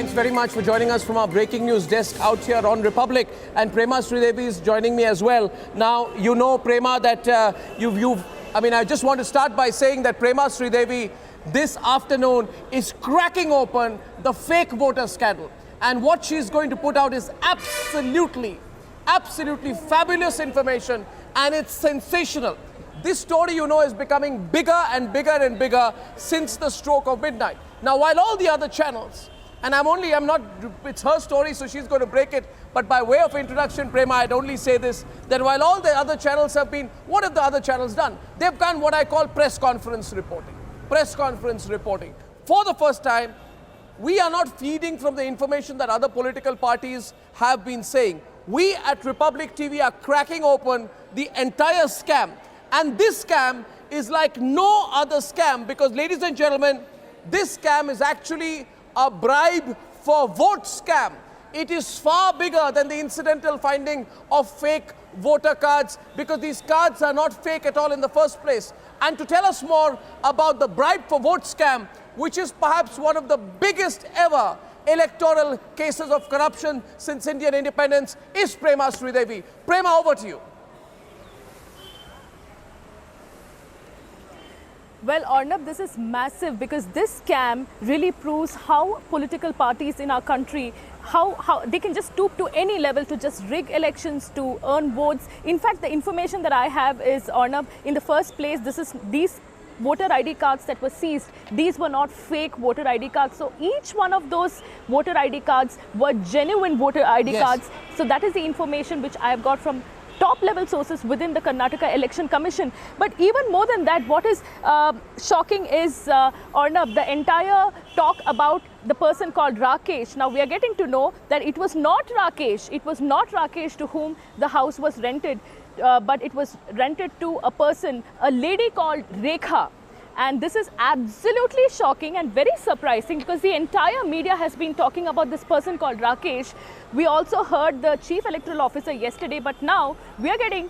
thanks very much for joining us from our breaking news desk out here on Republic. And Prema Sridevi is joining me as well. Now, you know, Prema, that I just want to start by saying that Prema Sridevi this afternoon is cracking open the fake voter scandal. And what she's going to put out is absolutely fabulous information, and it's sensational. This story, you know, is becoming bigger and bigger and bigger since the stroke of midnight. Now, while all the other channels, and it's her story, so she's going to break it, but by way of introduction, Prema, I'd only say this, that while all the other channels have been, what have the other channels done? They've done what I call press conference reporting. Press conference reporting. For the first time, we are not feeding from the information that other political parties have been saying. We at Republic TV are cracking open the entire scam. And this scam is like no other scam because, ladies and gentlemen, this scam is actually a bribe for vote scam. It is far bigger than the incidental finding of fake voter cards because these cards are not fake at all in the first place. And to tell us more about the bribe for vote scam, which is perhaps one of the biggest ever electoral cases of corruption since Indian independence, is Prema Sridevi. Prema, over to you. Well, Arnab, this is massive because this scam really proves how political parties in our country, how they can just stoop to any level to just rig elections to earn votes. In fact, the information that I have is, Arnab, in the first place, these voter ID cards that were seized, these were not fake voter ID cards. So each one of those voter ID cards were genuine voter ID cards. So that is the information which I have got from top-level sources within the Karnataka Election Commission. But even more than that, what is shocking is, Arnab, the entire talk about the person called Rakesh. Now, we are getting to know that it was not Rakesh. It was not Rakesh to whom the house was rented, but it was rented to a person, a lady called Rekha. And this is absolutely shocking and very surprising because the entire media has been talking about this person called Rakesh. We also heard the chief electoral officer yesterday, but now we are getting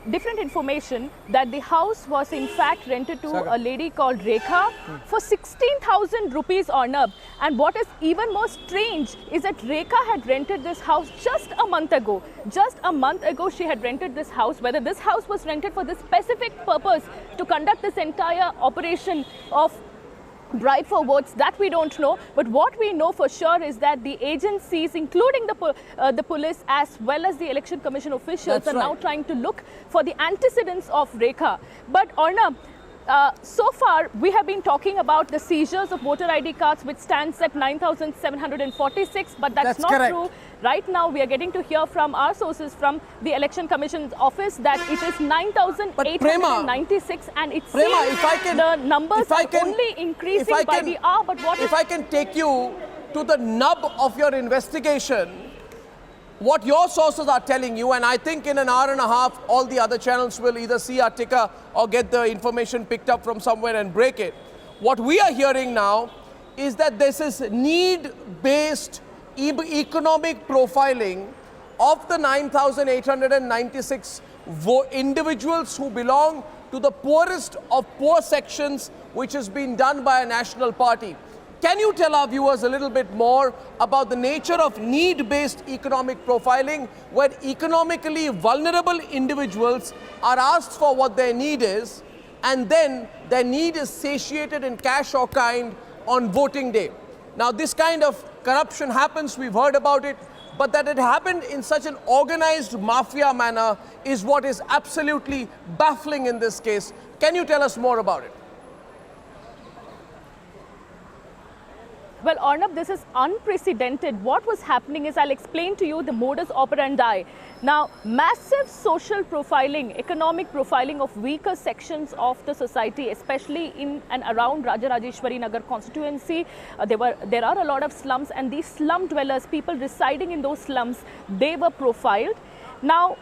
different information that the house was in fact rented to a lady called Rekha for 16,000 rupees, Arnab. And what is even more strange is that Rekha had rented this house just a month ago. Just a month ago, she had rented this house. Whether this house was rented for this specific purpose to conduct this entire operation of bribe for votes, that we don't know. But what we know for sure is that the agencies, including the police as well as the Election Commission officials, are now trying to look for the antecedents of Rekha. But Arnab, so far we have been talking about the seizures of voter ID cards, which stands at 9,746, but that's not correct. true. Right now we are getting to hear from our sources from the Election Commission's office that it is 9,896, and it seems the numbers are only increasing by the hour. But if I can take you to the nub of your investigation, what your sources are telling you, and I think in an hour and a half, all the other channels will either see our ticker or get the information picked up from somewhere and break it. What we are hearing now is that this is need-based economic profiling of the 9,896 individuals who belong to the poorest of poor sections, which has been done by a national party. Can you tell our viewers a little bit more about the nature of need-based economic profiling, where economically vulnerable individuals are asked for what their need is, and then their need is satiated in cash or kind on voting day? Now, this kind of corruption happens, we've heard about it, but that it happened in such an organized mafia manner is what is absolutely baffling in this case. Can you tell us more about it? Well, Arnab, this is unprecedented. What was happening is, I'll explain to you the modus operandi. Now, massive social profiling, economic profiling of weaker sections of the society, especially in and around Rajarajeshwari Nagar constituency. There are a lot of slums, and these slum dwellers, people residing in those slums, they were profiled. Now,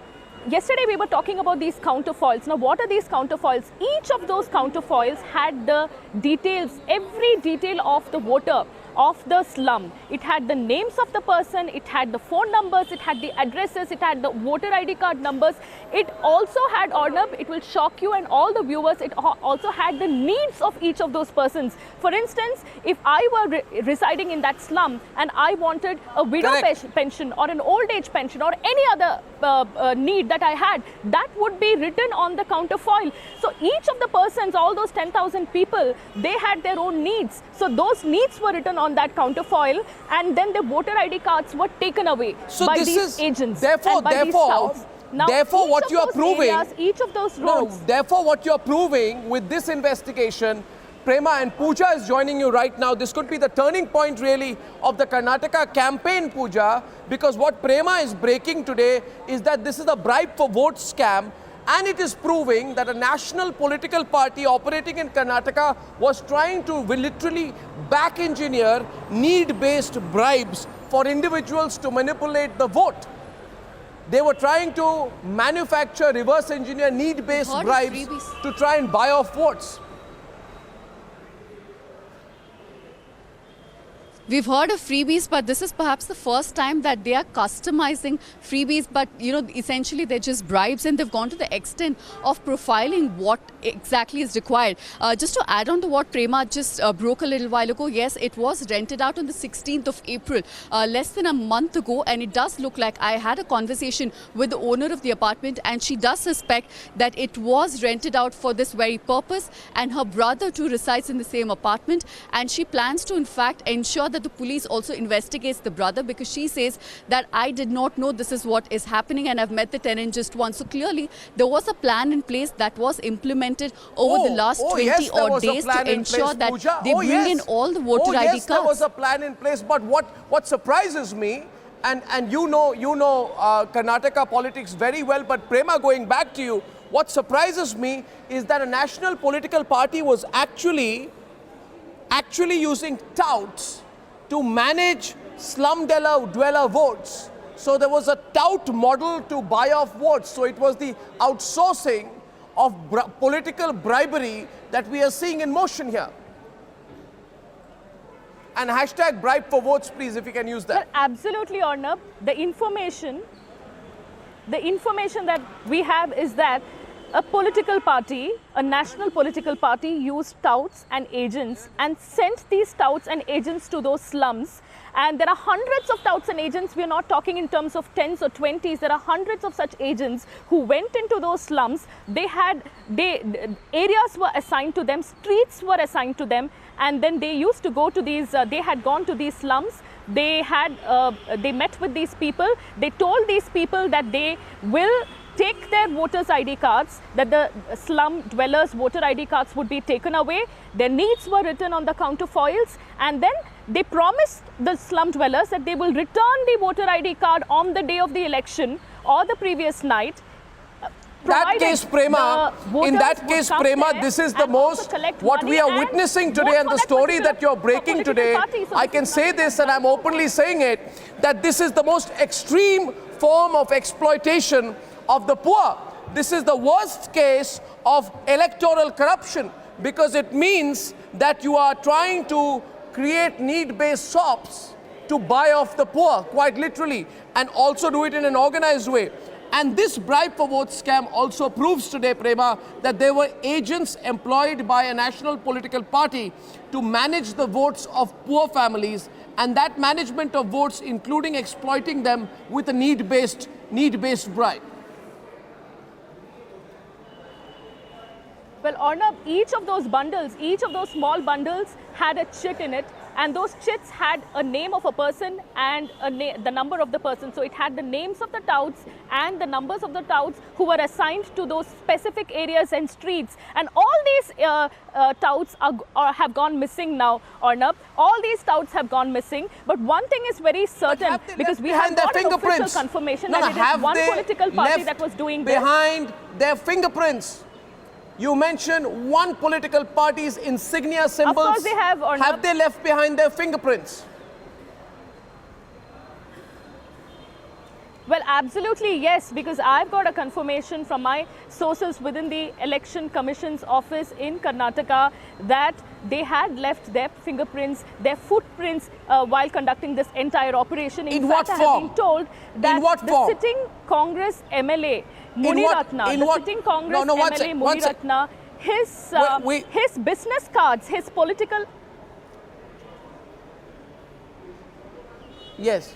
yesterday we were talking about these counterfoils. Now, what are these counterfoils? Each of those counterfoils had the details, every detail of the voter. of the slum. It had the names of the person, it had the phone numbers, it had the addresses, it had the voter ID card numbers. It also had, Arnab, it will shock you and all the viewers, it also had the needs of each of those persons. For instance, if I were residing in that slum and I wanted a widow pension or an old age pension or any other need that I had, that would be written on the counterfoil. So each of the persons, all those 10,000 people, they had their own needs. So those needs were written on that counterfoil, and then the voter ID cards were taken away by these agents and by these scouts. Now, therefore, what you are proving, areas, each of those roads. Therefore, what you are proving with this investigation, Prema, and Pooja is joining you right now. This could be the turning point, really, of the Karnataka campaign, Pooja, because what Prema is breaking today is that this is a bribe for vote scam, and it is proving that a national political party operating in Karnataka was trying to literally back engineer need-based bribes for individuals to manipulate the vote. They were trying to manufacture, reverse engineer need-based bribes to try and buy off votes. We've heard of freebies, but this is perhaps the first time that they are customizing freebies. But, you know, essentially they're just bribes, and they've gone to the extent of profiling what exactly is required. Just to add on to what Prema just broke a little while ago, yes, it was rented out on the 16th of April, less than a month ago. And it does look like, I had a conversation with the owner of the apartment, and she does suspect that it was rented out for this very purpose. And her brother too resides in the same apartment. And she plans to, in fact, ensure that the police also investigates the brother, because she says that I did not know this is what is happening, and I've met the tenant just once. So clearly there was a plan in place that was implemented over the last 20 odd days to ensure that they bring in all the voter ID cards. There was a plan in place, but what surprises me, and you know Karnataka politics very well, but Prema, going back to you, what surprises me is that a national political party was actually using touts to manage slum dweller votes. So there was a tout model to buy off votes. So it was the outsourcing of political bribery that we are seeing in motion here. And hashtag bribe for votes, please, if you can use that. Well, absolutely, Arnab. The information that we have is that a political party, a national political party, used touts and agents and sent these touts and agents to those slums. And there are hundreds of touts and agents. We are not talking in terms of tens or 20s. There are hundreds of such agents who went into those slums. Areas were assigned to them, streets were assigned to them, and then they used to go to these. They had gone to these slums. They met with these people. They told these people that they will take their voters' ID cards, that the slum dwellers' voter ID cards would be taken away. Their needs were written on the counterfoils, and then they promised the slum dwellers that they will return the voter ID card on the day of the election or the previous night. In that case, Prema, this is the most, what we are witnessing today, and the story that you're breaking today, I can say this, and I'm openly saying it, that this is the most extreme form of exploitation of the poor. This is the worst case of electoral corruption, because it means that you are trying to create need-based shops to buy off the poor, quite literally, and also do it in an organized way. And this bribe for vote scam also proves today, Prema, that there were agents employed by a national political party to manage the votes of poor families, and that management of votes, including exploiting them with a need-based bribe. Well, Arnab, each of those bundles, each of those small bundles had a chit in it, and those chits had a name of a person and the number of the person. So it had the names of the touts and the numbers of the touts who were assigned to those specific areas and streets. And all these touts have gone missing now, Arnab. All these touts have gone missing. But one thing is very certain, because we have got an official confirmation that it is one political party that was doing this. Behind their fingerprints. You mentioned one political party's insignia symbols. Of course they have, Arnab. Have they left behind their fingerprints? Well, absolutely yes, because I've got a confirmation from my sources within the Election Commission's office in Karnataka that they had left their fingerprints, their footprints while conducting this entire operation. In what fact, form? I have been told that In what the form? sitting Congress MLA, sitting Congress MLA Muniratna, his business cards, his political... Yes.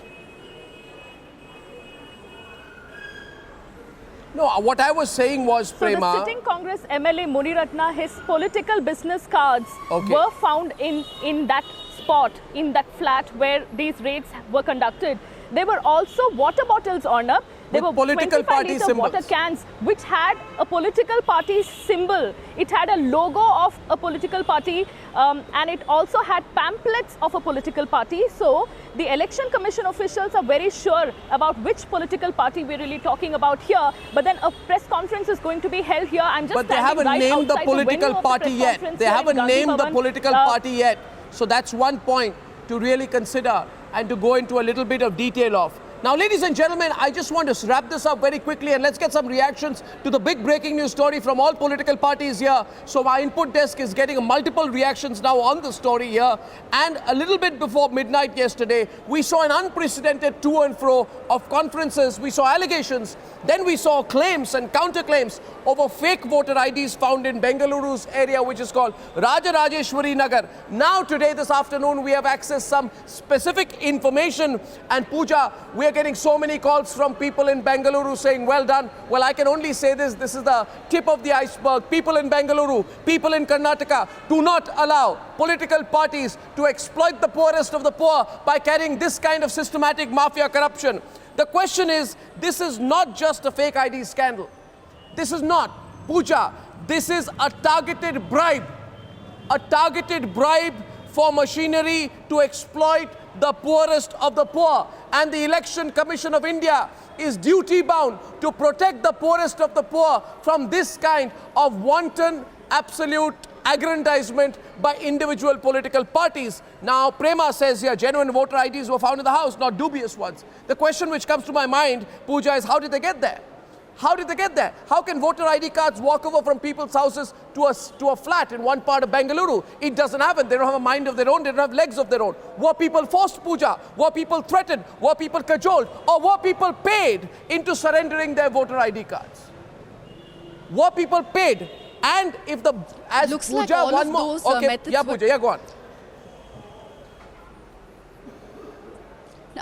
No, what I was saying was, Prema... So the sitting Congress MLA Muniratna, his political business cards were found in that spot, in that flat where these raids were conducted. There were also water bottles, Arnab. There were political 25 party litre symbols. water cans which had a political party symbol. It had a logo of a political party and it also had pamphlets of a political party. So the Election Commission officials are very sure about which political party we're really talking about here. But then a press conference is going to be held here. I'm just But they haven't named the political party yet. They haven't named the political party yet. So that's one point to really consider and to go into a little bit of detail of. Now, ladies and gentlemen, I just want to wrap this up very quickly and let's get some reactions to the big breaking news story from all political parties here. So my input desk is getting multiple reactions now on the story here. And a little bit before midnight yesterday, we saw an unprecedented to and fro of conferences. We saw allegations. Then we saw claims and counterclaims over fake voter IDs found in Bengaluru's area, which is called Rajarajeshwari Nagar. Now, today, this afternoon, we have accessed some specific information. And Pooja, we are getting so many calls from people in Bengaluru saying, well done. Well, I can only say this is the tip of the iceberg. People in Bengaluru, people in Karnataka, do not allow political parties to exploit the poorest of the poor by carrying this kind of systematic mafia corruption. The question is, this is not just a fake ID scandal. This is not. Pooja, this is a targeted bribe. A targeted bribe for machinery to exploit the poorest of the poor. And the Election Commission of India is duty bound to protect the poorest of the poor from this kind of wanton, absolute aggrandizement by individual political parties. Now, Prema says here, genuine voter IDs were found in the house, not dubious ones. The question which comes to my mind, Pooja, is how did they get there? How did they get there? How can voter ID cards walk over from people's houses to a flat in one part of Bengaluru? It doesn't happen. They don't have a mind of their own. They don't have legs of their own. Were people forced, Pooja? Were people threatened? Were people cajoled? Or were people paid into surrendering their voter ID cards? Were people paid? And if the, as looks Pooja, like all one of more, those okay, methods yeah, were... Pooja, yeah, go on.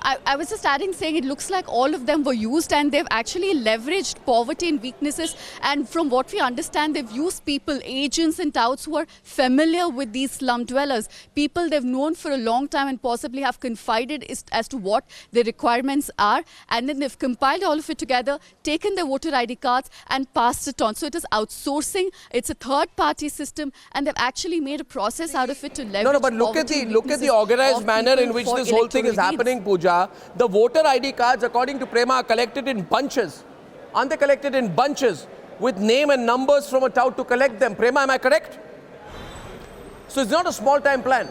I was just adding saying it looks like all of them were used and they've actually leveraged poverty and weaknesses, and from what we understand they've used people, agents and touts who are familiar with these slum dwellers, people they've known for a long time and possibly have confided as to what their requirements are, and then they've compiled all of it together, taken their voter ID cards and passed it on. So it is outsourcing, it's a third party system, and they've actually made a process out of it to leverage No, but look at the organized manner in which this whole thing is happening, Pooja. The voter ID cards, according to Prema, are collected in bunches. Aren't they collected in bunches with name and numbers from a tout to collect them? Prema, am I correct? So it's not a small time plan.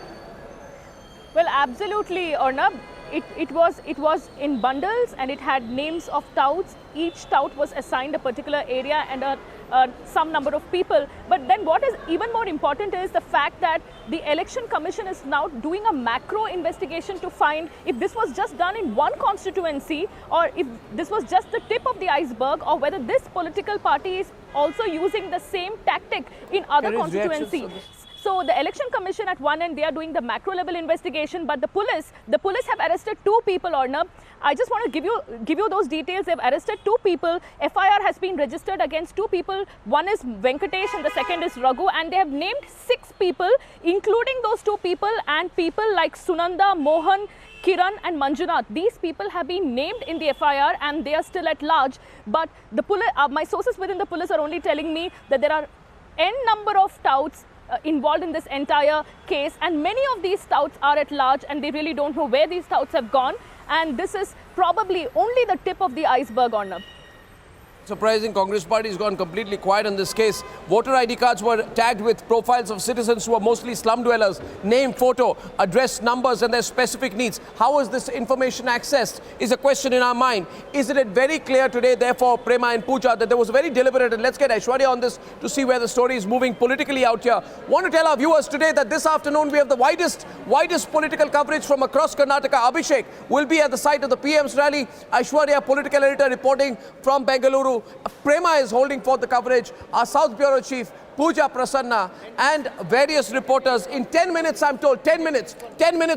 Well, absolutely, Arnab. It was in bundles and it had names of touts. Each tout was assigned a particular area and some number of people. But then what is even more important is the fact that the Election Commission is now doing a macro investigation to find if this was just done in one constituency or if this was just the tip of the iceberg, or whether this political party is also using the same tactic in other constituencies. So the Election Commission at one end, they are doing the macro level investigation, but the police have arrested 2 people, Arnab. I just want to give you those details. They've arrested 2 people. FIR has been registered against 2 people. One is Venkatesh and the second is Raghu, and they have named 6 people, including those 2 people and people like Sunanda, Mohan, Kiran and Manjunath. These people have been named in the FIR and they are still at large. But the police, my sources within the police are only telling me that there are n number of touts involved in this entire case, and many of these touts are at large and they really don't know where these touts have gone, and this is probably only the tip of the iceberg, Arnab. Surprising, Congress party has gone completely quiet in this case. Voter ID cards were tagged with profiles of citizens who are mostly slum dwellers, name, photo, address, numbers and their specific needs. How is this information accessed is a question in our mind. Isn't it very clear today, therefore, Prema and Pooja, that there was very deliberate, and let's get Aishwarya on this to see where the story is moving politically out here. Want to tell our viewers today that this afternoon we have the widest political coverage from across Karnataka. Abhishek will be at the site of the PM's rally. Aishwarya, political editor, reporting from Bengaluru. Prema is holding forth the coverage. Our South Bureau Chief, Pooja Prasanna, and various reporters. In 10 minutes, I'm told, 10 minutes,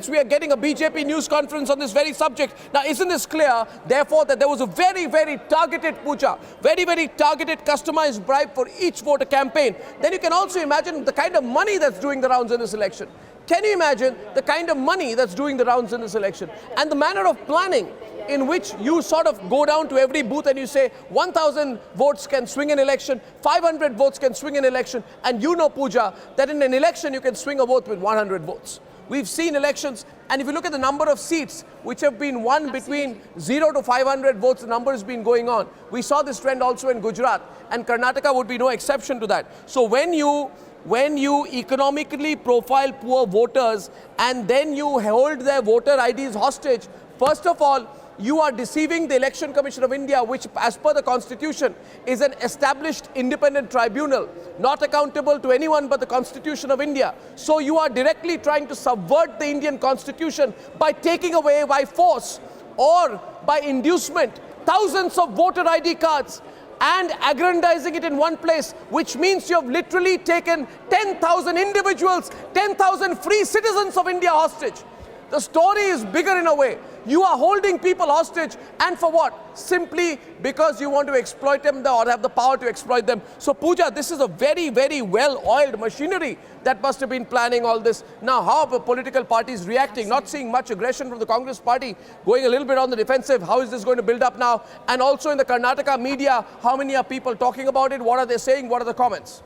we are getting a BJP news conference on this very subject. Now, isn't this clear, therefore, that there was a very, very targeted Pooja, very, very targeted, customized bribe for each voter campaign? Then you can also imagine the kind of money that's doing the rounds in this election. Can you imagine the kind of money that's doing the rounds in this election? And the manner of planning in which you sort of go down to every booth and you say 1,000 votes can swing an election, 500 votes can swing an election, and you know, Pooja, that in an election you can swing a vote with 100 votes. We've seen elections, and if you look at the number of seats which have been won between 0 to 500 votes, the number has been going on. We saw this trend also in Gujarat, and Karnataka would be no exception to that. So when you economically profile poor voters and then you hold their voter IDs hostage, first of all, you are deceiving the Election Commission of India, which as per the Constitution is an established independent tribunal, not accountable to anyone but the Constitution of India. So you are directly trying to subvert the Indian Constitution by taking away by force or by inducement thousands of voter ID cards and aggrandizing it in one place, which means you have literally taken 10,000 individuals, 10,000 free citizens of India hostage. The story is bigger in a way. You are holding people hostage, and for what? Simply because you want to exploit them or have the power to exploit them. So Pooja, this is a very, very well-oiled machinery that must have been planning all this. Now, how are the political parties reacting? Not seeing much aggression from the Congress party, going a little bit on the defensive. How is this going to build up now? And also in the Karnataka media, how many are people talking about it? What are they saying? What are the comments?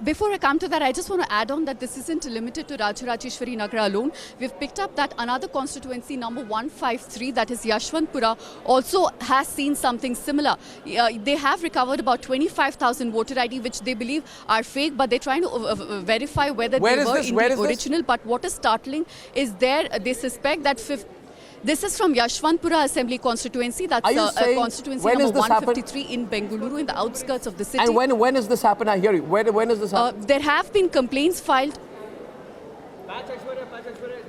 Before I come to that, I just want to add on that this isn't limited to Rajarajeshwari Nagar alone. We've picked up that another constituency, number 153, that is Yashwantpura, also has seen something similar. They have recovered about 25,000 voter ID, which they believe are fake, but they're trying to verify whether they were indeed original. But what is startling is they suspect that this is from Yashwantpura Assembly constituency. That's a constituency number 153 in Bengaluru, in the outskirts of the city. And when has this happened? I hear you. When has this happened? There have been complaints filed.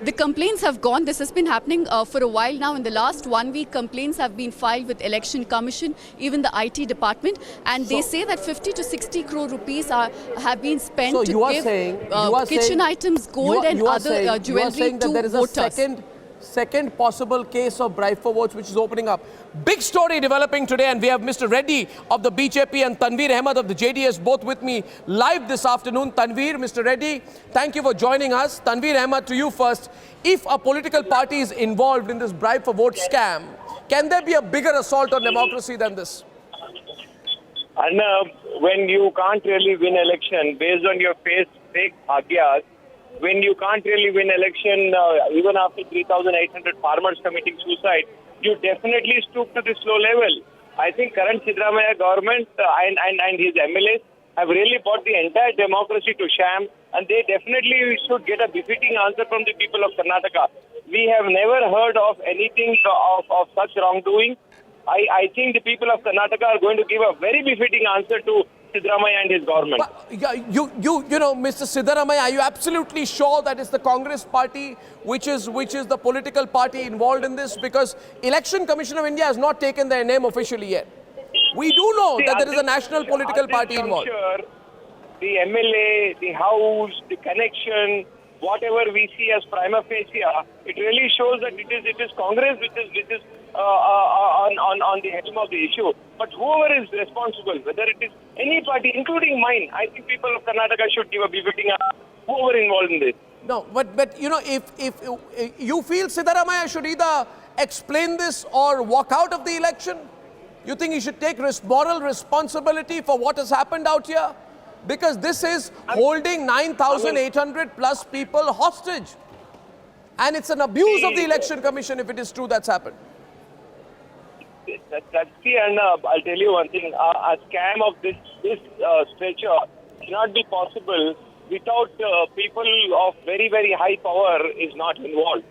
The complaints have gone. This has been happening for a while now. In the last 1 week, complaints have been filed with Election Commission, even the IT department, and they say that 50 to 60 crore rupees have been spent to give kitchen items, gold and other jewelry to voters. Second possible case of bribe for votes which is opening up. Big story developing today, and we have Mr. Reddy of the BJP and Tanveer Ahmed of the JDS both with me live this afternoon. Tanveer, Mr. Reddy, thank you for joining us. Tanveer Ahmed, to you first. If a political party is involved in this bribe for vote scam, can there be a bigger assault on democracy than this? And when you can't really win election based on your fake bhagyas, when you can't really win election even after 3,800 farmers committing suicide, you definitely stoop to this low level. I think current Siddaramaiah government and his MLAs have really brought the entire democracy to sham, and they definitely should get a befitting answer from the people of Karnataka. We have never heard of anything of such wrongdoing. I think the people of Karnataka are going to give a very befitting answer to Siddaramaiah and his government. But, you know, Mr. Siddaramaiah, are you absolutely sure that it's the Congress party which is the political party involved in this? Because Election Commission of India has not taken their name officially yet. We do know that there is a national political party involved. The MLA, the house, the connection, whatever we see as prima facie, it really shows that it is Congress which is on the helm of the issue. But whoever is responsible, whether it is any party, including mine, I think people of Karnataka should give a befitting whoever involved in this. No, but you know, if you feel Siddaramaiah should either explain this or walk out of the election, you think he should take moral responsibility for what has happened out here? Because this is holding 9,800 plus people hostage. And it's an abuse of the Election Commission if it is true that's happened. That's the, and I'll tell you one thing. A scam of this stature cannot be possible without people of very, very high power is not involved.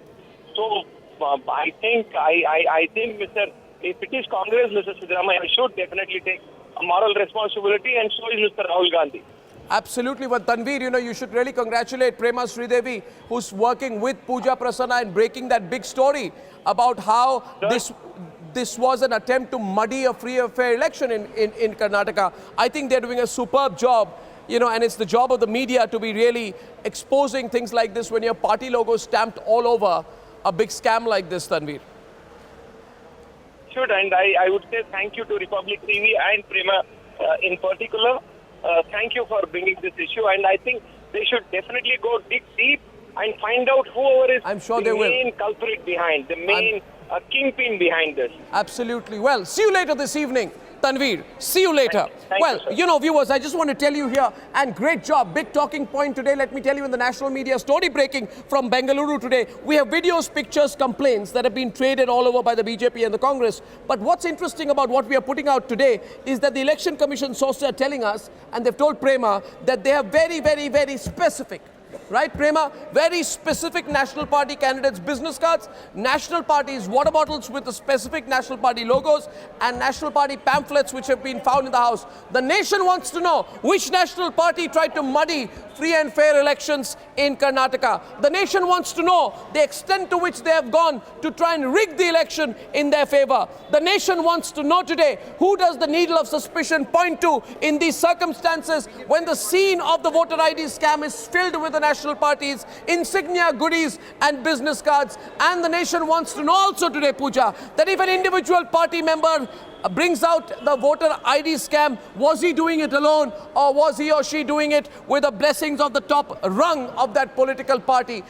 So I think, Mr. If it is Congress, Mr. Siddaramaiah should definitely take a moral responsibility, and so is Mr. Rahul Gandhi. Absolutely. But Tanveer, you know, you should really congratulate Prema Sridevi, who's working with Pooja Prasanna and breaking that big story about how this was an attempt to muddy a free and fair election in Karnataka. I think they're doing a superb job, you know, and it's the job of the media to be really exposing things like this when your party logo is stamped all over a big scam like this, Tanveer. Should, and I would say thank you to Republic TV and Prema in particular. Thank you for bringing this issue, and I think they should definitely go dig deep and find out whoever is I'm sure the they will. main culprit behind, the main kingpin behind this. Absolutely. Well, see you later this evening, Tanveer. See you later. Thank Well, you, sir. you know, viewers, I just want to tell you here, and great job, big talking point today. Let me tell you in the national media, story breaking from Bengaluru today. We have videos, pictures, complaints that have been traded all over by the BJP and the Congress. But what's interesting about what we are putting out today is that the Election Commission sources are telling us, and they've told Prema, that they are very, very, very specific. Right, Prema? Very specific National Party candidates' business cards, National Party's water bottles with the specific National Party logos, and National Party pamphlets which have been found in the house. The nation wants to know which National Party tried to muddy free and fair elections in Karnataka. The nation wants to know the extent to which they have gone to try and rig the election in their favor. The nation wants to know today who does the needle of suspicion point to in these circumstances when the scene of the voter ID scam is filled with the National Party's insignia, goodies and business cards. And the nation wants to know also today, Pooja, that if an individual party member brings out the voter ID scam, was he doing it alone or was he or she doing it with the blessings of the top rung of that political party?